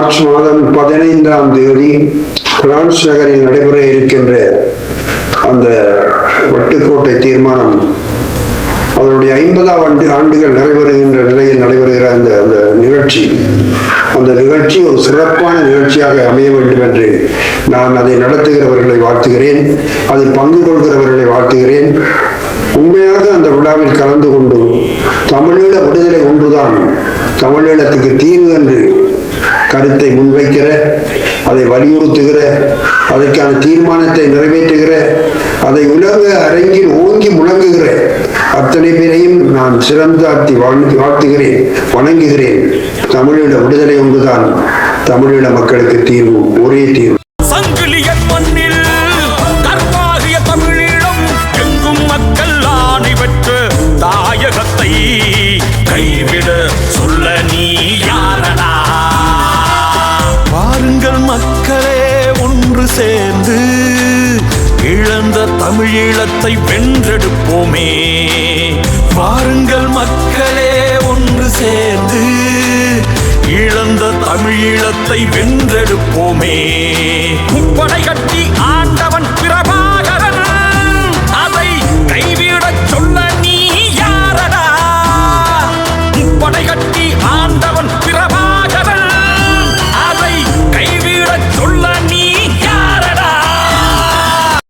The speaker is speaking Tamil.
மார்ச் மாதம் 15ஆம் தேதி பிரான்ஸ் நகரில் நடைபெற இருக்கின்ற அந்த வட்டுக்கோட்டை தீர்மானம் அதனுடைய 50ஆம் ஆண்டுகள் நிறைவேறுகின்ற நிலையில் நடைபெறுகிற அந்த நிகழ்ச்சி ஒரு சிறப்பான நிகழ்ச்சியாக அமைய வேண்டும் என்று நான் அதை நடத்துகிறவர்களை வாழ்த்துகிறேன், அதில் பங்கு கொள்கிறவர்களை வாழ்த்துகிறேன். உண்மையாக அந்த விழாவில் கலந்து கொண்டு தமிழீழ விடுதலை ஒன்றுதான் தமிழீழத்துக்கு தீர்வு என்று கருத்தை முன்வைக்கிற, அதை வலியுறுத்துகிற, அதற்கான தீர்மானத்தை நிறைவேற்றுகிற, அதை உலக அரங்கில் ஓங்கி முழங்குகிற அத்தனை பேரையும் நான் சிறந்தாழ்த்தி வாழ்த்துகிறேன், வணங்குகிறேன். தமிழீழ விடுதலை ஒன்றுதான் தமிழீழ மக்களுக்கு தீர்வு, ஒரே தீர்வு. தாயகத்தை கைவிட சொல்ல நீ யாரடா? வாருங்கள் மக்களே ஒன்று சேர்ந்து இழந்த தமிழீழத்தை வென்றெடுப்போமே. வாருங்கள் மக்களே ஒன்று சேர்ந்து இழந்த தமிழீழத்தை வென்றெடுப்போமே.